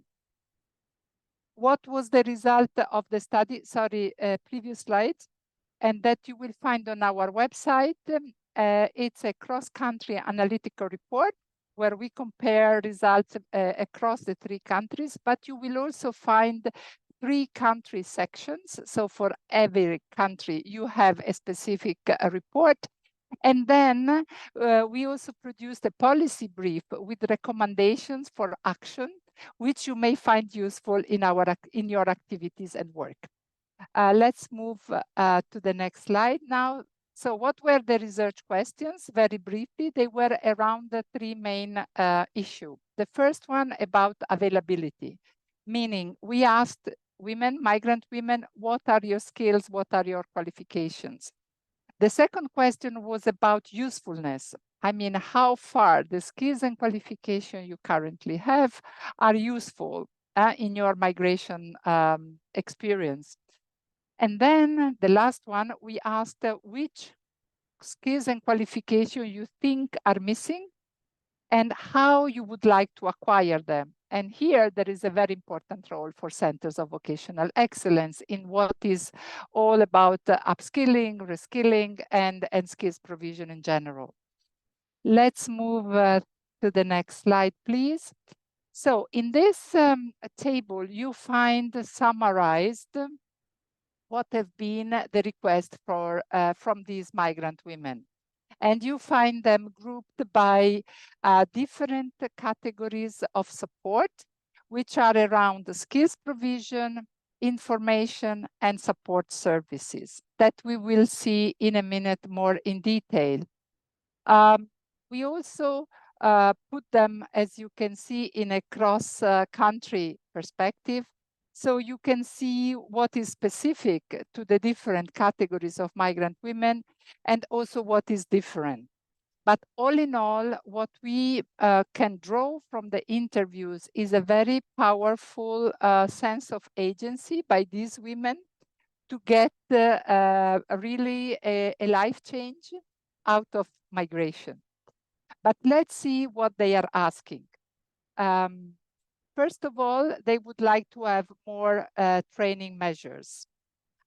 was the result of the study? Sorry, previous slide. And that you will find on our website. It's a cross-country analytical report where we compare results across the 3 countries, but you will also find 3 country sections. So for every country, you have a specific report. And then we also produced a policy brief with recommendations for action, which you may find useful in your activities and work. Let's move to the next slide now. So what were the research questions? Very briefly, they were around the 3 main issues. The first one about availability, meaning we asked women, migrant women, what are your skills? What are your qualifications? The second question was about usefulness. I mean, how far the skills and qualification you currently have are useful in your migration experience. And then the last one, we asked which skills and qualification you think are missing and how you would like to acquire them. And here there is a very important role for Centers of Vocational Excellence in what is all about upskilling, reskilling, and skills provision in general. Let's move to the next slide, please. So in this table, you find summarized what have been the requests for from these migrant women. And you find them grouped by different categories of support, which are around the skills provision, information, and support services that we will see in a minute more in detail. We also put them, as you can see, in a cross-country perspective. So you can see what is specific to the different categories of migrant women and also what is different. But all in all, what we can draw from the interviews is a very powerful sense of agency by these women to get really a life change out of migration. But let's see what they are asking. First of all, they would like to have more training measures.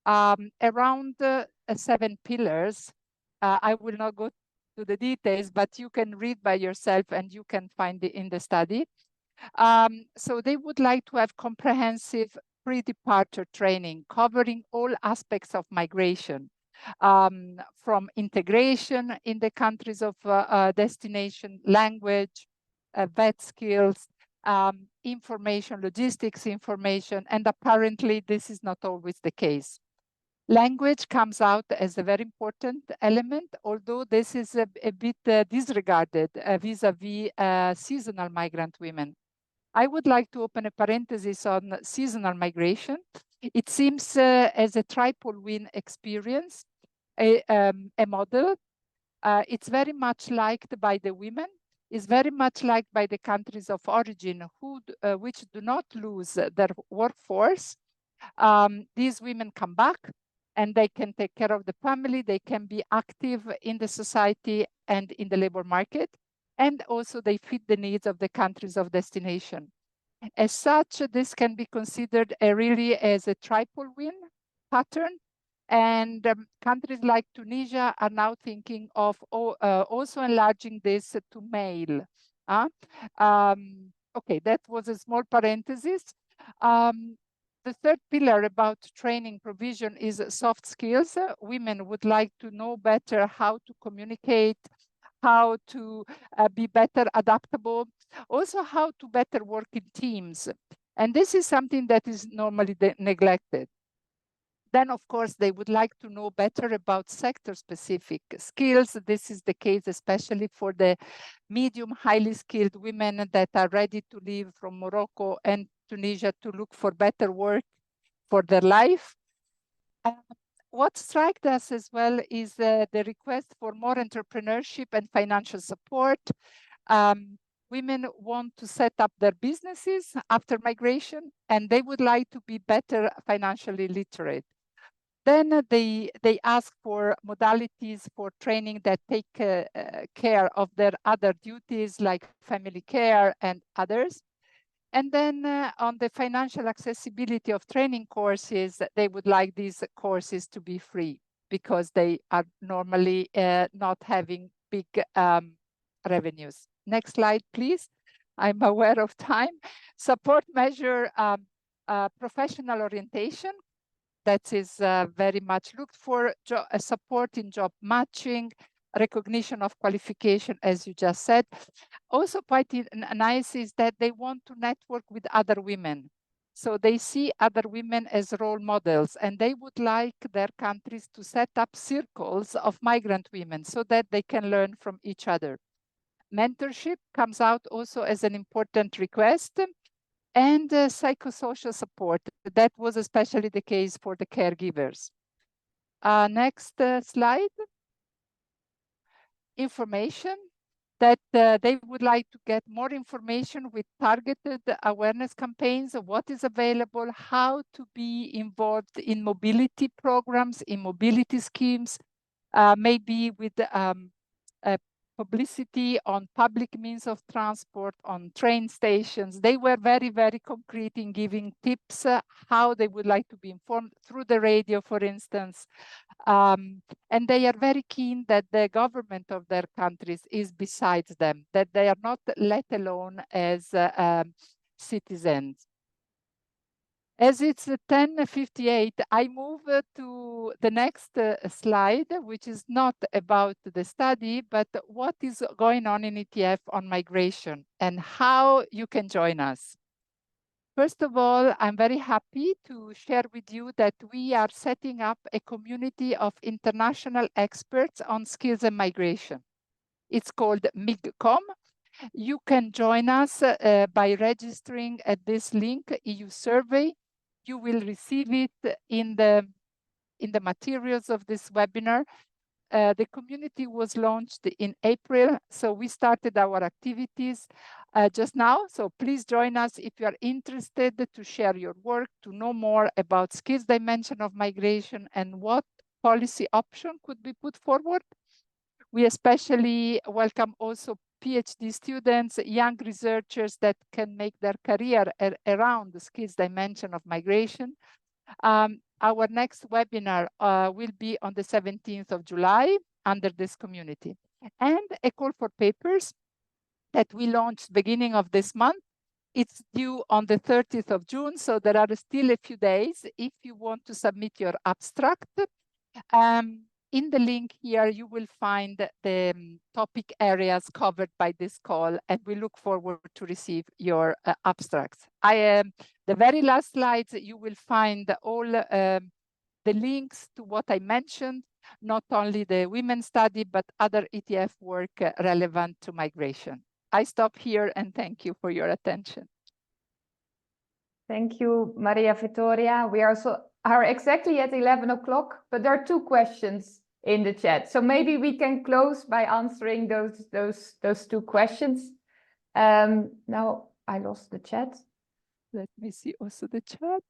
Around 7 pillars, I will not go to the details, but you can read by yourself and you can find it in the study. So they would like to have comprehensive pre-departure training covering all aspects of migration, from integration in the countries of destination, language, vet skills, information, logistics information, and apparently this is not always the case. Language comes out as a very important element, although this is a bit disregarded vis-a-vis seasonal migrant women. I would like to open a parenthesis on seasonal migration. It seems as a triple win experience, a model. It's very much liked by the women, is very much liked by the countries of origin which do not lose their workforce. These women come back and they can take care of the family, they can be active in the society and in the labor market, and also they fit the needs of the countries of destination. As such, this can be considered really as a triple win pattern. And countries like Tunisia are now thinking of also enlarging this to male. Okay, that was a small parenthesis. The third pillar about training provision is soft skills. Women would like to know better how to communicate, how to be better adaptable, also how to better work in teams. And this is something that is normally neglected. Then, of course, they would like to know better about sector-specific skills. This is the case especially for the medium, highly skilled women that are ready to leave from Morocco and Tunisia to look for better work for their life. What struck us as well is the request for more entrepreneurship and financial support. Women want to set up their businesses after migration, and they would like to be better financially literate. Then they ask for modalities for training that take care of their other duties like family care and others. And then on the financial accessibility of training courses, they would like these courses to be free because they are normally not having big revenues. Next slide, please. I'm aware of time. Support measure professional orientation. That is very much looked for, support in job matching, recognition of qualification, as you just said. Also quite nice is that they want to network with other women. So they see other women as role models, and they would like their countries to set up circles of migrant women so that they can learn from each other. Mentorship comes out also as an important request, and psychosocial support. That was especially the case for the caregivers. Next slide. Information that they would like to get more information with targeted awareness campaigns of what is available, how to be involved in mobility programs, in mobility schemes, maybe with publicity on public means of transport, on train stations. They were very, very concrete in giving tips how they would like to be informed through the radio, for instance. And they are very keen that the government of their countries is besides them, that they are not let alone as citizens. As it's 10:58, I move to the next slide, which is not about the study, but what is going on in ETF on migration and how you can join us. First of all, I'm very happy to share with you that we are setting up a community of international experts on skills and migration. It's called MigCom. You can join us by registering at this link, EU survey. You will receive it in the materials of this webinar. The community was launched in April, so we started our activities just now. So please join us if you are interested to share your work, to know more about skills dimension of migration and what policy option could be put forward. We especially welcome also PhD students, young researchers that can make their career around the skills dimension of migration. Our next webinar will be on the 17th of July under this community. And a call for papers that we launched beginning of this month. It's due on the 30th of June, so there are still a few days if you want to submit your abstract. in the link here, you will find the topic areas covered by this call, and we look forward to receive your abstracts. The very last slides, you will find all the links to what I mentioned, not only the women's study, but other ETF work relevant to migration. I stop here and thank you for your attention. Thank you, Maria Vittoria. We are exactly at 11 o'clock, but there are 2 questions in the chat. So maybe we can close by answering those 2 questions. Now I lost the chat. Let me see also the chat.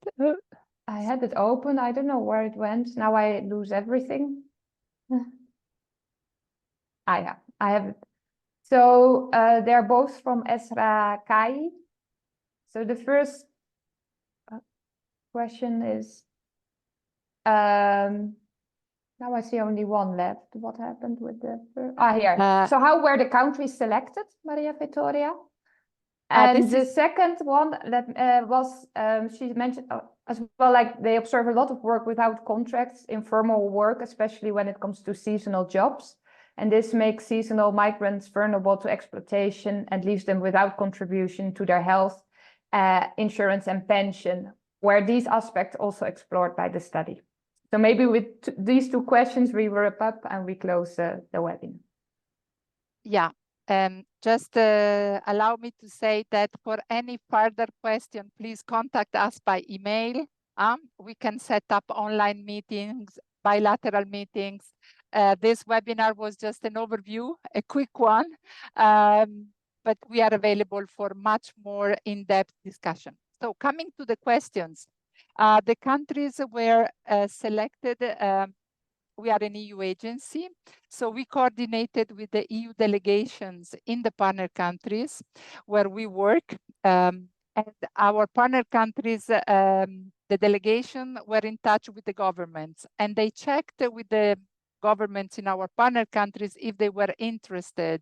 I had it open. I don't know where it went. Now I lose everything. Yeah, I have it. So they're both from Esra Kai. So the first question is, now I see only one left. What happened with the first? Here. So how were the countries selected, Maria Vittoria? And the second one was, she mentioned as well, like they observe a lot of work without contracts, informal work, especially when it comes to seasonal jobs. And this makes seasonal migrants vulnerable to exploitation and leaves them without contribution to their health, insurance and pension, where these aspects also explored by the study. So maybe with these 2 questions, we wrap up and we close the webinar. Yeah. Just allow me to say that for any further question, please contact us by email. We can set up online meetings, bilateral meetings. This webinar was just an overview, a quick one, but we are available for much more in-depth discussion. So coming to the questions, the countries were selected. We are an EU agency, so we coordinated with the EU delegations in the partner countries where we work. And our partner countries, the delegation were in touch with the governments, and they checked with the governments in our partner countries if they were interested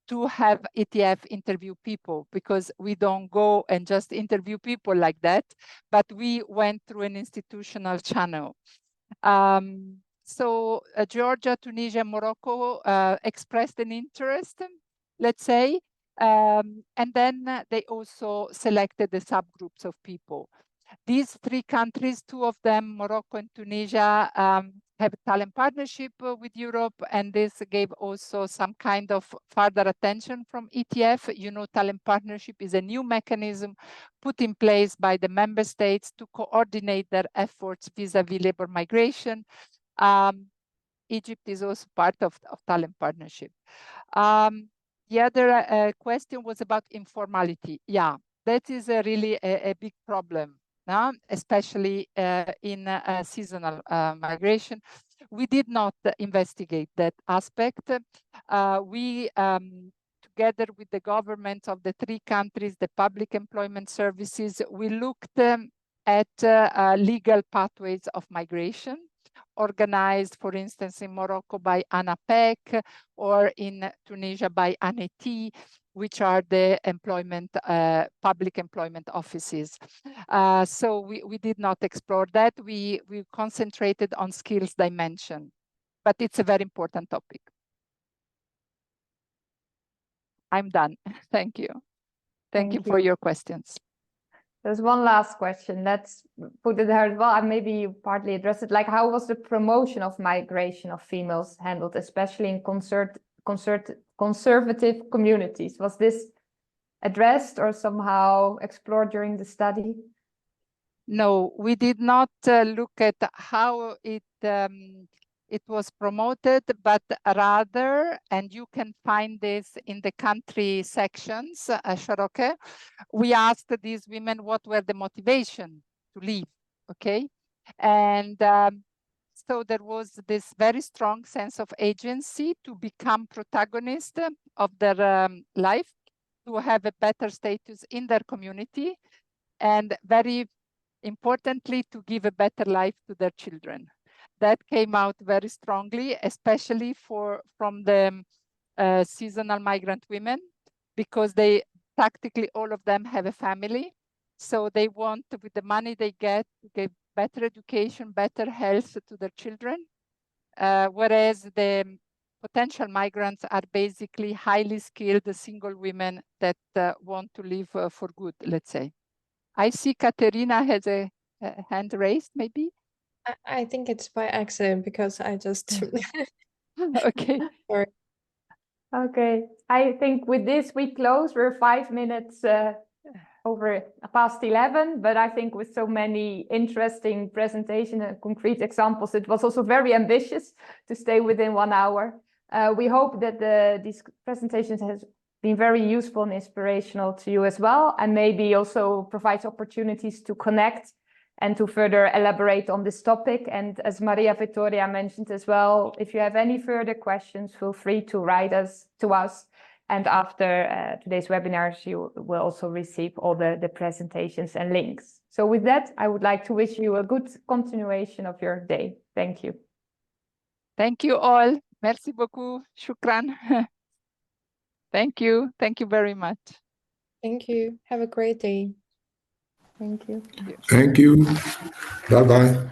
to have ETF interview people, because we don't go and just interview people like that, but we went through an institutional channel. So Georgia, Tunisia, Morocco expressed an interest, let's say, and then they also selected the subgroups of people. These 3 countries, 2 of them, Morocco and Tunisia, have talent partnership with Europe, and this gave also some kind of further attention from ETF. You know, talent partnership is a new mechanism put in place by the member states to coordinate their efforts vis-a-vis labor migration. Egypt is also part of talent partnership. The other question was about informality. Yeah, that is really a big problem, especially in seasonal migration. We did not investigate that aspect. We, together with the governments of the 3 countries, the public employment services, we looked at legal pathways of migration, organized, for instance, in Morocco by ANAPEC or in Tunisia by ANET, which are the public employment offices. So we did not explore that. We concentrated on skills dimension, but it's a very important topic. I'm done. Thank you. Thank you for your questions. There's one last question. Let's put it there as well. And maybe you partly addressed it. Like, how was the promotion of migration of females handled, especially in conservative communities? Was this addressed or somehow explored during the study? No, we did not look at how it was promoted, but rather, and you can find this in the country sections, Sharoke, we asked these women what were the motivation to leave, okay? And so there was this very strong sense of agency to become protagonist of their life, to have a better status in their community, and very importantly, to give a better life to their children. That came out very strongly, especially from the seasonal migrant women, because they practically all of them have a family. So they want, with the money they get, to give better education, better health to their children. whereas the potential migrants are basically highly skilled single women that want to live for good, let's say. I see Katerina has a hand raised, maybe? I think it's by accident because I just Okay. sorry. Okay, I think with this we close. We're 5 minutes over past 11, but I think with so many interesting presentations and concrete examples, it was also very ambitious to stay within 1 hour. We hope that these presentations has been very useful and inspirational to you as well, and maybe also provides opportunities to connect and to further elaborate on this topic. And as Maria Vittoria mentioned as well, if you have any further questions, feel free to write to us. And after today's webinars, you will also receive all the presentations and links. So with that, I would like to wish you a good continuation of your day. Thank you. Thank you all. Merci beaucoup. Shukran. Thank you. Thank you very much. Thank you. Have a great day. Thank you. Thank you. Bye-bye.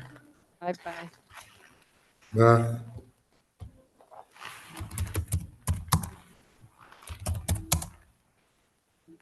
Bye-bye. Bye.